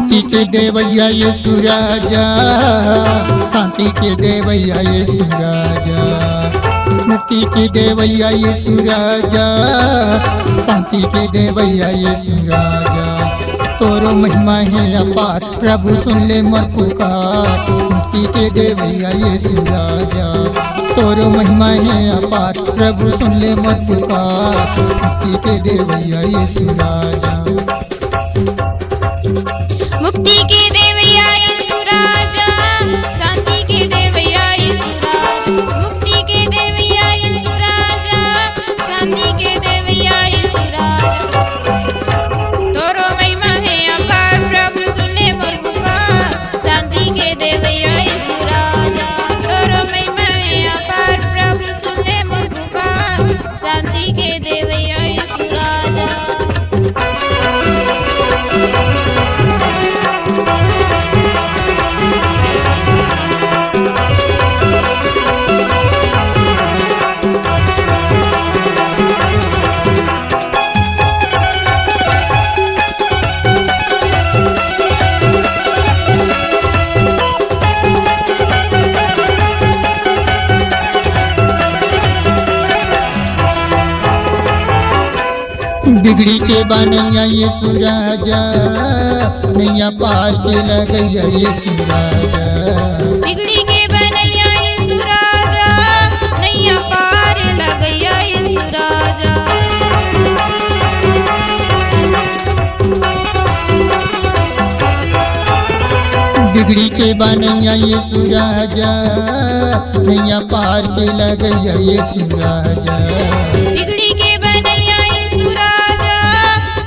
मुक्ति के देवैया यीशु राजा, शांति के देवैया यीशु राजा। मुक्ति के देवैया यीशु राजा, शांति के देवैया यीशु राजा। तोरो महिमा है अपार, प्रभु सुन ले मोर पुकार। मुक्ति के देवैया यीशु राजा, तोरो महिमा है अपार, प्रभु सुन ले मोर पुकार। मुक्ति के देवैया यीशु राजा। मुक्ति के देवैया यीशु राजा, शांति के देवैया यीशु राजा। मुक्ति के देवैया यीशु राजा, शांति के देवैया यीशु राजा। तोरो महिमा है अपार, प्रभु सुने मोर पुकार। शांति के देवैया यीशु राजा, तोरो महिमा है अपार, प्रभु सुने मोर पुकार। शांति के देवैया यीशु राजा। बिगड़ी के बनैया यीशु राजा, नैया पार के लगैया यीशु राजा। बिगड़ी के बनैया यीशु राजा, नैया पार लगैया यीशु राजा। बिगड़ी के बनैया यीशु राजा, नैया पार के लगैया यीशु राजा। बिगड़ी के बनैया यीशु राजा,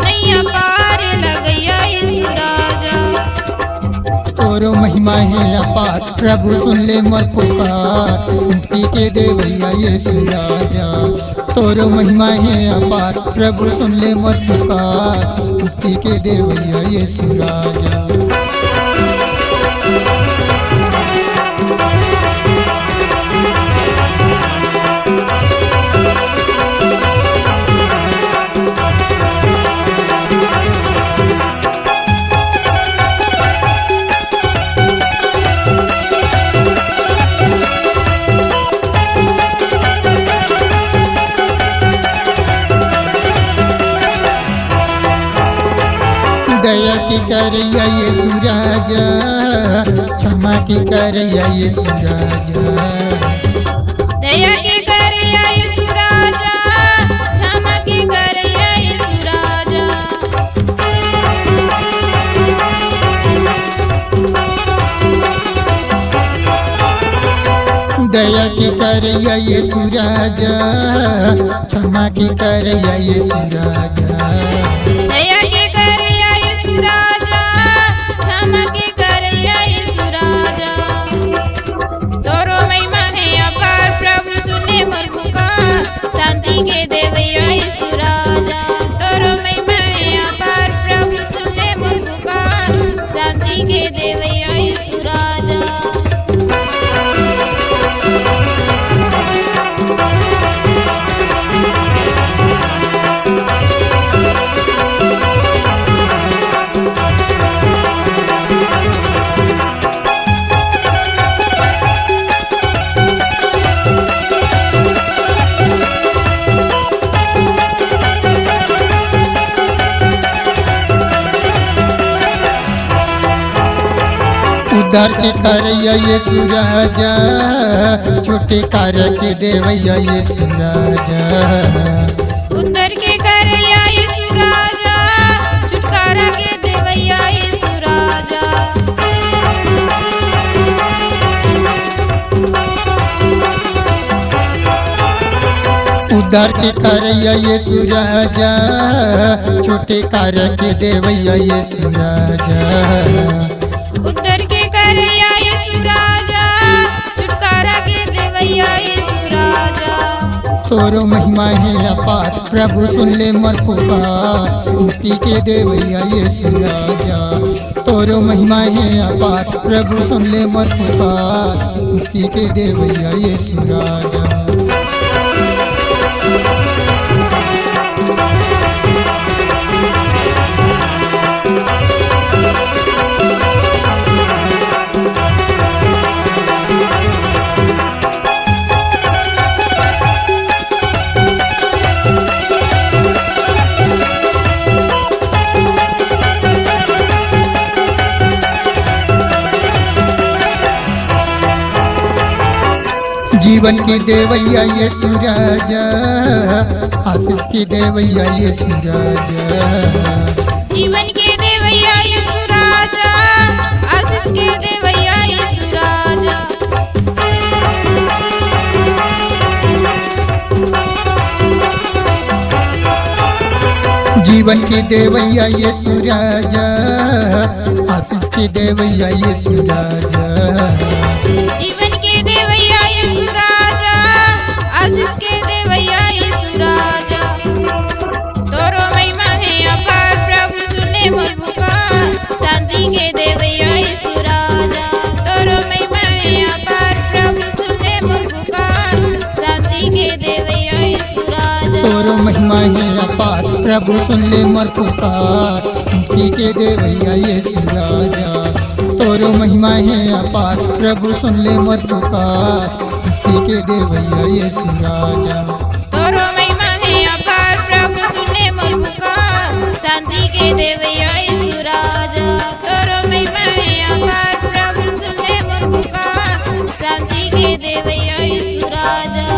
नैया पार लगैया यीशु राजा। तोरो महिमा है अपार, प्रभु सुन ले मोर पुकार। मुक्ति के देवैया यीशु राजा, तोरो महिमा है अपार, प्रभु सुन ले मोर पुकार। मुक्ति के देवैया यीशु राजा। दया की करैया यीशु राजा, क्षमा की करैया यीशु राजा। दया के करैया यीशु राजा, क्षमा के करैया यीशु राजा। दया की करैया यीशु राजा, क्षमा की करैया यीशु राजा। दया के करैया यीशु राजा, क्षमा के करैया यीशु राजा। तोरो महिमा है अपार, प्रभु सुने मोर पुकार। शांति के देवैया यीशु राजा, तोरो महिमा है अपार, प्रभु सुने मोर पुकार। शांति के देवैया यीशु राजा। उद्धार के करैया यीशु राजा, छोटे कार्य के देवैया यीशु राजा। उद्धार के करैया यीशु राजा, छुटकारा के देवैया यीशु राजा। उद्धार के करैया यीशु राजा, छोटे कार्य के देवैया यीशु राजा। उद्धार के करैया यीशु राजा, छुटकारा के देवैया यीशु राजा। तोरो महिमा है अपार, प्रभु सुन ले मोर पुकार। मुक्ति के देवैया यीशु राजा, तोरो महिमा है अपार, प्रभु सुन ले मोर पुकार। मुक्ति के देवैया यीशु राजा। जीवन की देवैया यीशु राजा, आशीष की देवैया यीशु राजा। जीवन के देवैया यीशु राजा, आशीष के देवैया यीशु राजा। जीवन की देवैया यीशु राजा, आशीष की देवैया यीशु राजा। जीवन के देवैया यीशु राजा, आशीष के देवैया यीशु राजा। तोरो महिमा है अपार, प्रभु सुने मोर पुकार, शांति के देवैया यीशु राजा। तोरो महिमा है अपार, प्रभु सुने मोर पुकार, शांति के देवैया यीशु राजा। तोरो महिमा है अपार, प्रभु सुन ले मोर पुकार, मुक्ति के देवैया यीशु राजा। तोरो महिमा है अपार, प्रभु सुन ले मोर पुकार, मुक्ति के देवैया यीशु राजा। तोरो महिमा है अपार, प्रभु सुने मोर पुकार, शांति के देवैया यीशु राजा। तोरो महिमा है अपार, प्रभु सुने मोर पुकार, शांति के देवैया यीशु राजा।